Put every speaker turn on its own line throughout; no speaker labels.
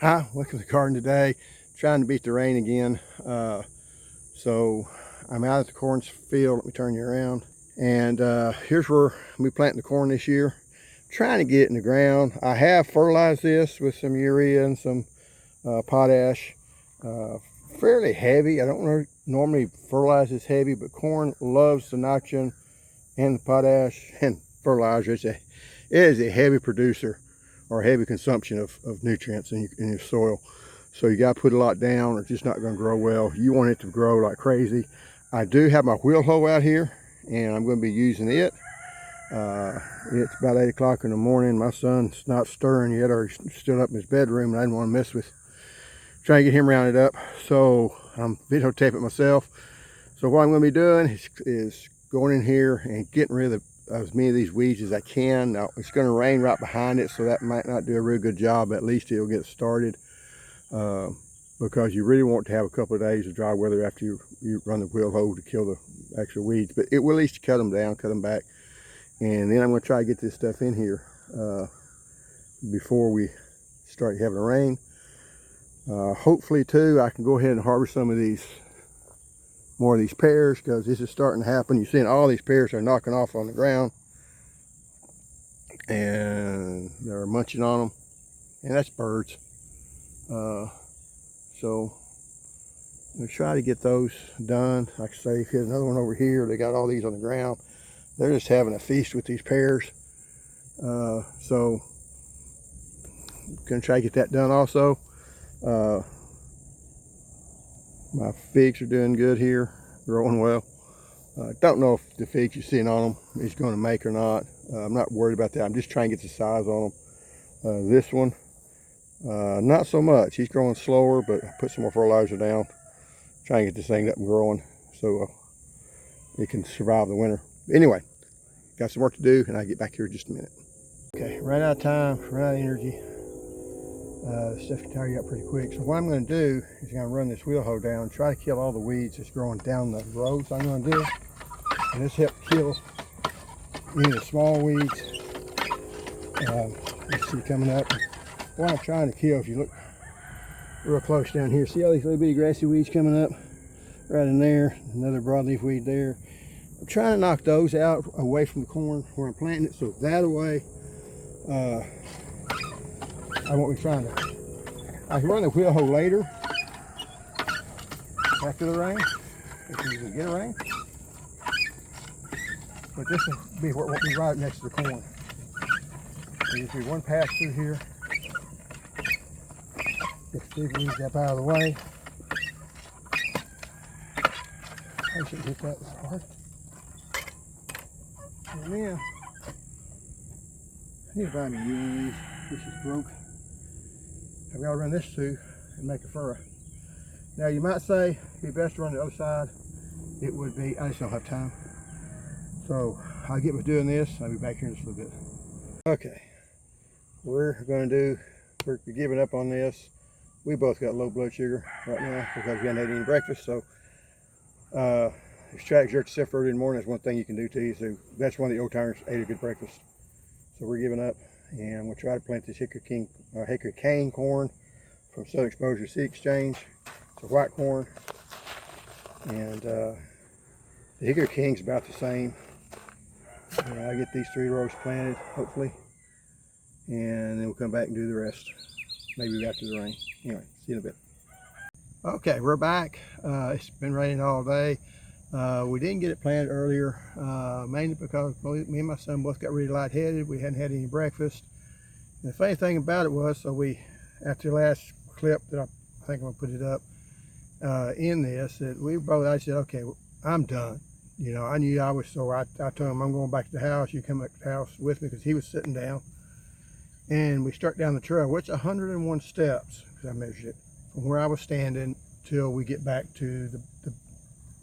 Hi, welcome to the garden today. Trying to beat the rain again. So I'm out at the corn field. Let me turn you around. And here's where we planting the corn this year. Trying to get it in the ground. I have fertilized this with some urea and some potash. Fairly heavy. I don't normally fertilize this heavy, but corn loves the nitrogen and the potash and fertilizer. It is a heavy producer or heavy consumption of nutrients in your soil. So you got to put a lot down or it's just not going to grow well. You want it to grow like crazy. I do have my wheel hoe out here and I'm going to be using it. It's about 8 o'clock in the morning. My son's not stirring yet, or he's still up in his bedroom, and I didn't want to mess with trying to get him rounded up. So I'm videotaping myself. So what I'm going to be doing is going in here and getting rid of as many of these weeds as I can. Now it's going to rain right behind it, so that might not do a real good job. At least it'll get started, because you really want to have a couple of days of dry weather after you run the wheel hoe to kill the actual weeds. But it will at least cut them down, cut them back, and then I'm going to try to get this stuff in here before we start having rain. Hopefully too, I can go ahead and harvest some of these, more of these pears, because this is starting to happen. You're seeing all these pears are knocking off on the ground and they're munching on them, and that's birds. So I'm gonna try to get those done. Like I say, here's another one over here. They got all these on the ground. They're just having a feast with these pears. So I'm gonna try to get that done also. My figs are doing good here, growing well. Don't know if the figs you're seeing on them is going to make or not. I'm not worried about that. I'm just trying to get the size on them. This one, not so much. He's growing slower, but I put some more fertilizer down, trying to get this thing up and growing so it can survive the winter. Anyway, got some work to do, and I'll get back here in just a minute. Okay, ran out of time, ran out of energy. Stuff can tire you up pretty quick. So what I'm going to do is I'm going to run this wheel hoe down, try to kill all the weeds that's growing down the rows. I'm going to do, and this helps kill any of the small weeds. You see coming up. What I'm trying to kill, if you look real close down here, see all these little bitty grassy weeds coming up right in there, another broadleaf weed there. I'm trying to knock those out away from the corn where I'm planting it, so that way I won't be trying to. I can run the wheel hoe later after the rain, if you can get a rain. But this will be what won't be right next to the corn. There's be one pass through here. Get the big weeds up out of the way. I shouldn't hit that as hard. And then I need to buy me a new one of these. This is broke. I've got to run this too and make a furrow. Now you might say it'd be best to run the other side. It would be. I just don't have time. So I'll get with doing this. I'll be back here in just a little bit. Okay, we're giving up on this. We both got low blood sugar right now because we haven't had any breakfast. So extract jerk yourself early in the morning is one thing you can do to you. So that's one of the old timers ate a good breakfast. So we're giving up. And I'm going to try to plant this Hickory cane corn from Southern Exposure Seed Exchange. It's a white corn. And the Hickory King's about the same. And I'll get these 3 rows planted, hopefully. And then we'll come back and do the rest. Maybe after the rain. Anyway, see you in a bit. Okay, we're back. It's been raining all day. We didn't get it planted earlier, mainly because me and my son both got really lightheaded. We hadn't had any breakfast. And the funny thing about it was, so after the last clip that I think I'm gonna put it up in this, that I said, okay, well, I'm done. You know, I knew I was, so I told him I'm going back to the house. You come back to the house with me, because he was sitting down. And we struck down the trail, which 101 steps, because I measured it, from where I was standing till we get back to the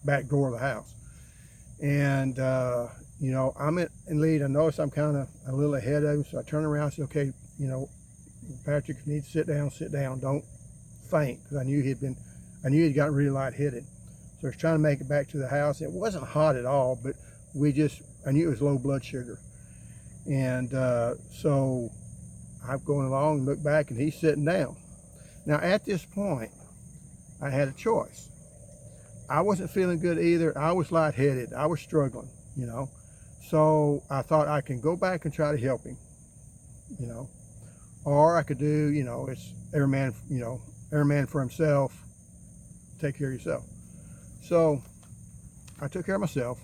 back door of the house. And you know, I'm in lead. I noticed I'm kind of a little ahead of him, so I turned around and said, okay, you know, Patrick, if you need to sit down, don't faint, because I knew he'd gotten really lightheaded. So I was trying to make it back to the house. It wasn't hot at all, but I knew it was low blood sugar. And so I'm going along and look back, and he's sitting down. Now at this point, I had a choice. I wasn't feeling good either. I was lightheaded. I was struggling, you know. So I thought I can go back and try to help him, you know. Or I could do, you know, it's every man, you know, every man for himself. Take care of yourself. So I took care of myself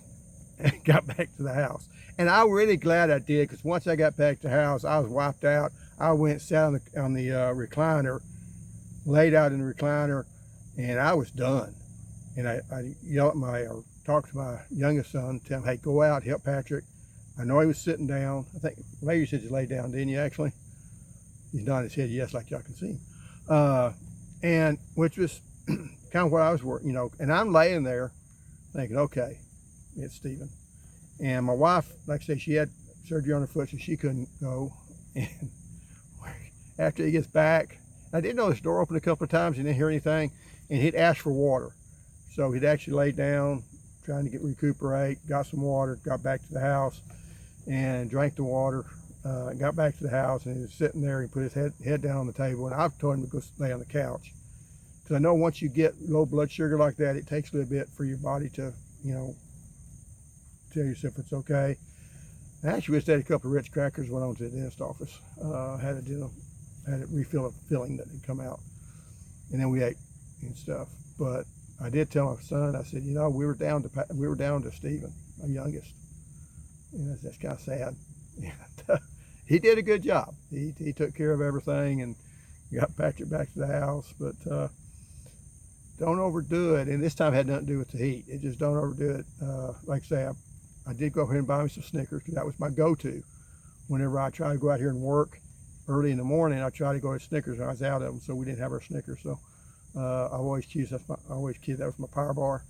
and got back to the house. And I'm really glad I did, because once I got back to the house, I was wiped out. I went, sat on the recliner, laid out in the recliner, and I was done. And I yelled at or talked to my youngest son, tell him, hey, go out, help Patrick. I know he was sitting down. I think maybe you said you laid down, didn't you, actually? He's nodding his head yes, like y'all can see him. And which was kind of what I was working, you know. And I'm laying there thinking, okay, it's Stephen. And my wife, like I say, she had surgery on her foot, so she couldn't go. And after he gets back, I did notice the door open a couple of times. He didn't hear anything, and he'd asked for water. So he'd actually laid down, trying to recuperate, got some water, got back to the house, and drank the water. Got back to the house, and he was sitting there. He put his head down on the table, and I told him to go lay on the couch, because I know once you get low blood sugar like that, it takes a little bit for your body to, you know, tell yourself it's okay. I actually just had a couple of Ritz crackers, went on to the dentist office, had a refill of filling that had come out, and then we ate and stuff. But I did tell my son, I said, you know, we were down to Stephen, my youngest, and that's kind of sad. And, he did a good job. He took care of everything and got Patrick back to the house, but don't overdo it. And this time it had nothing to do with the heat. It just don't overdo it. Like I say, I did go ahead and buy me some Snickers, because that was my go-to. Whenever I try to go out here and work early in the morning, I try to go to Snickers, and I was out of them, so we didn't have our Snickers. So I always choose, that was my Power Bar.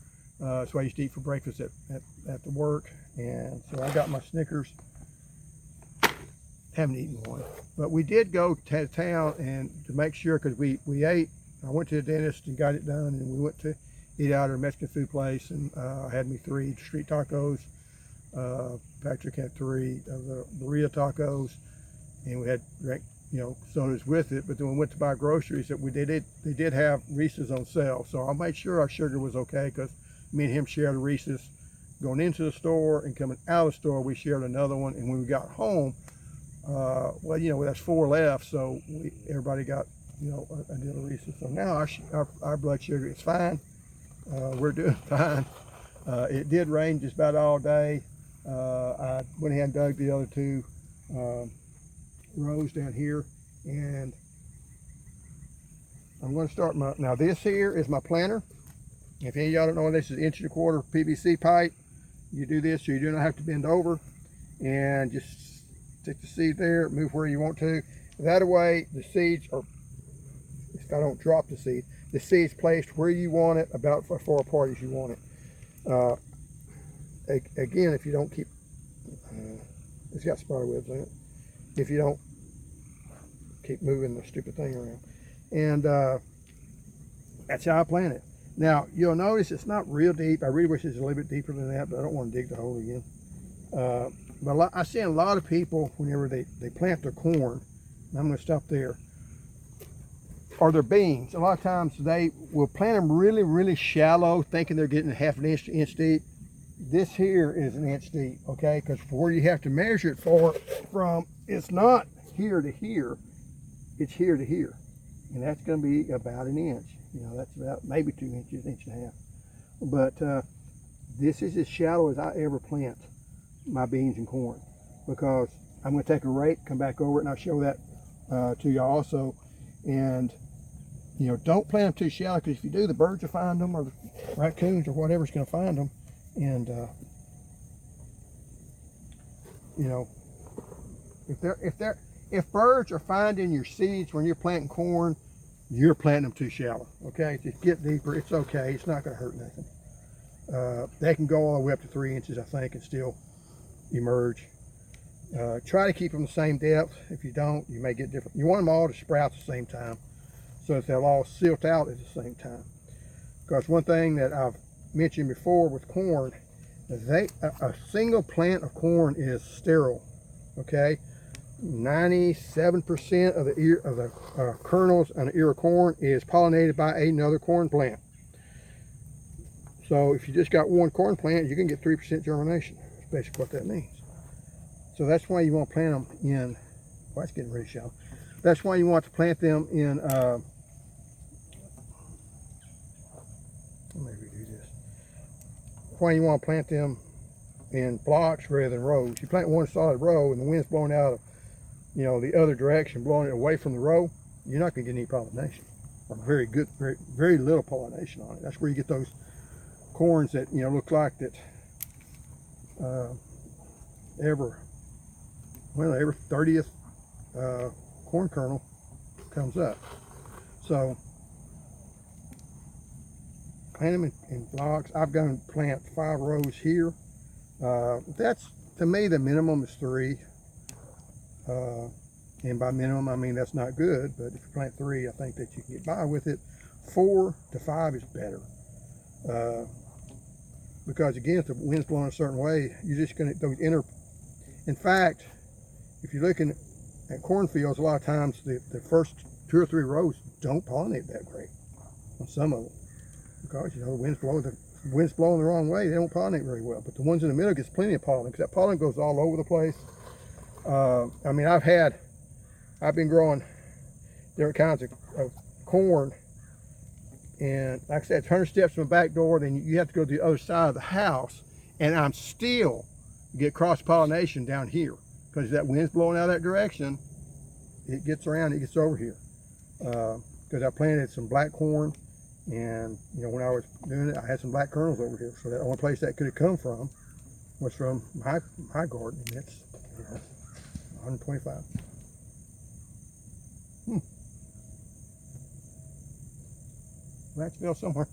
So I used to eat for breakfast at the work, and so I got my Snickers. Haven't eaten one, but we did go to town and to make sure, because we ate. I went to the dentist and got it done, and we went to eat out at a Mexican food place, and I had me 3 street tacos. Patrick had 3 of the burrito tacos, and we had drank, you know, sodas with it. But then we went to buy groceries, that they did have Reese's on sale, so I made sure our sugar was okay, because me and him shared a Reese's going into the store, and coming out of the store we shared another one. And when we got home, well, you know, that's 4 left, so everybody got, you know, a deal of Reese's. So now our blood sugar is fine. We're doing fine. It did rain just about all day. I went ahead and dug the other 2 rows down here, and I'm going to start now this here is my planter. If any of y'all don't know, this is 1.25 inch PVC pipe. You do this so you do not have to bend over, and just stick the seed there, move where you want to. That way the seeds are, if I don't drop the seed's placed where you want it, about as far apart as you want it. Again, if you don't keep, it's got spider webs in it, if you don't keep moving the stupid thing around. And that's how I plant it. Now you'll notice it's not real deep. I really wish it was a little bit deeper than that, but I don't want to dig the hole again. But I see a lot of people, whenever they plant their corn, and I'm going to stop there, or their beans, a lot of times they will plant them really, really shallow, thinking they're getting 1/2 inch to inch deep. This here is 1 inch deep, okay? Because where you have to measure it from, it's not here to here, it's here to here. And that's going to be about 1 inch. You know, that's about maybe 2 inches, 1.5 inches. But this is as shallow as I ever plant my beans and corn, because I'm going to take a rake, come back over it, and I'll show that to you also. And you know, don't plant them too shallow, because if you do, the birds will find them, or the raccoons or whatever's going to find them. And you know, if birds are finding your seeds when you're planting corn, you're planting them too shallow. Okay, just get deeper. It's okay. It's not going to hurt nothing. They can go all the way up to 3 inches, I think, and still emerge. Try to keep them the same depth. If you don't, you may get different. You want them all to sprout at the same time, so that they'll all silt out at the same time. Because one thing that I've mentioned before with corn, is a single plant of corn is sterile. Okay, 97% of the ear of the kernels on an ear of corn is pollinated by another corn plant. So if you just got one corn plant, you can get 3% germination. That's basically what that means. So that's why you want to plant them in. Well, it's getting really shallow. That's why you want to plant them in. Let me redo this. Why you want to plant them in blocks rather than rows. You plant one solid row and the wind's blowing out of, you know, the other direction, blowing it away from the row, you're not going to get any pollination, or very little pollination on it. That's where you get those corns that, you know, look like that every 30th corn kernel comes up. So plant them in blocks. I've gone plant 5 rows here. That's, to me, the minimum is 3. And by minimum, I mean that's not good, but if you plant 3, I think that you can get by with it. 4 to 5 is better. Because again, if the wind's blowing a certain way, you're just going to, in fact, if you're looking at cornfields, a lot of times the first 2 or 3 rows don't pollinate that great on some of them. Because, you know, the wind's blowing the wrong way, they don't pollinate very well. But the ones in the middle gets plenty of pollen, because that pollen goes all over the place. I mean, I've been growing different kinds of corn, and like I said, it's 100 steps from the back door, then you have to go to the other side of the house, and I'm still get cross-pollination down here, because that wind's blowing out that direction, it gets around, it gets over here. Because I planted some black corn, and you know, when I was doing it, I had some black kernels over here, so the only place that could have come from was from my garden, and it's, you know, 125. Rats fell somewhere.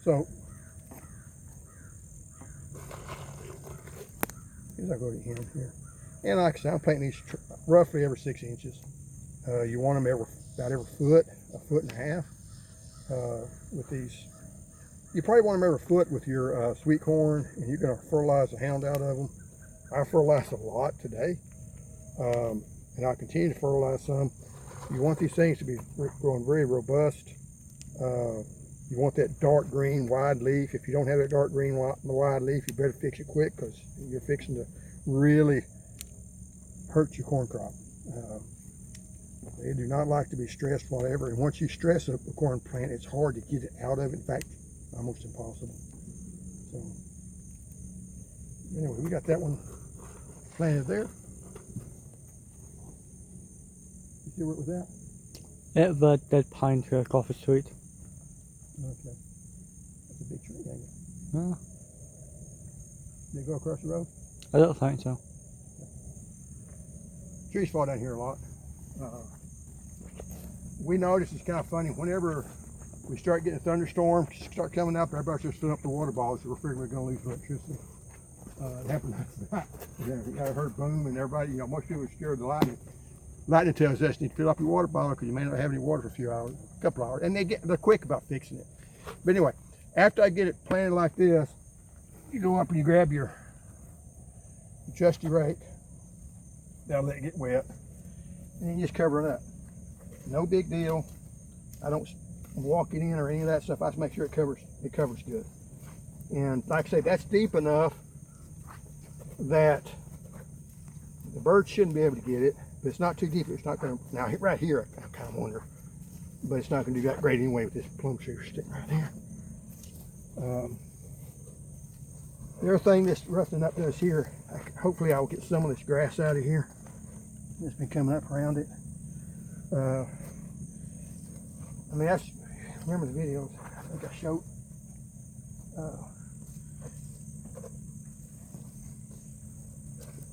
So here's I go to the end here, and like I said, I'm planting these roughly every 6 inches. You want them about every foot, a foot and a half. With these, you probably want them every foot with your sweet corn, and you're going to fertilize the hound out of them. I fertilized a lot today, and I'll continue to fertilize some. You want these things to be growing very robust. You want that dark green wide leaf. If you don't have that dark green wide leaf, you better fix it quick, because you're fixing to really hurt your corn crop. They do not like to be stressed, whatever. And once you stress a corn plant, it's hard to get it out of it. In fact, almost impossible. So anyway, we got that one planted there. You see what was that?
Yeah, the dead pine tree across the street.
Okay. That's a big tree, ain't it?
Yeah.
Did it go across the road?
I don't think so.
Trees fall down here a lot. We notice, it's kind of funny, whenever we start getting a thunderstorm, start coming up, everybody starts filling up the water balls, so we're figuring we're going to lose electricity. It happened last night. I heard boom, and everybody, you know, most people are scared of the lightning. Lightning tells us you need to fill up your water bottle, because you may not have any water for a few hours, a couple hours, and they're quick about fixing it. But anyway, after I get it planted like this, you go up and you grab your trusty rake. That'll let it get wet, and then you just cover it up. No big deal. I don't walk it in or any of that stuff. I just make sure it covers good. And like I say, that's deep enough that the birds shouldn't be able to get it, but it's not too deep. It's not going to, now right here, I kind of wonder, but it's not going to do that great anyway with this plum tree sticking right there. The other thing this roughening up does here, hopefully I will get some of this grass out of here that's been coming up around it. I mean, remember the videos I think I showed.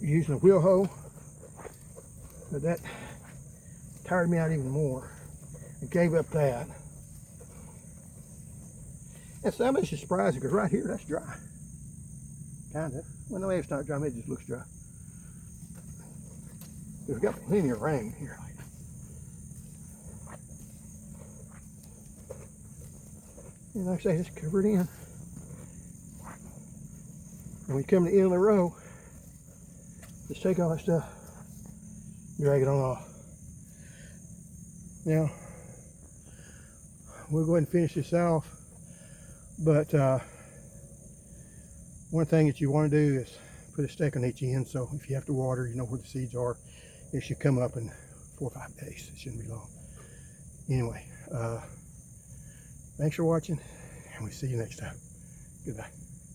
Using a wheel hoe, but that tired me out even more. I gave up that. And some of it's just surprising, because right here, that's dry. Kind of. Well, no, it's not dry, maybe it just looks dry. We've got plenty of rain here. And like I say, just cover it in. And when you come to the end of the row, just take all that stuff, drag it on off. Now, we'll go ahead and finish this off, but one thing that you want to do is put a stake on each end, so if you have to water, you know where the seeds are. It should come up in 4 or 5 days. It shouldn't be long. Anyway, thanks for watching, and we'll see you next time. Goodbye.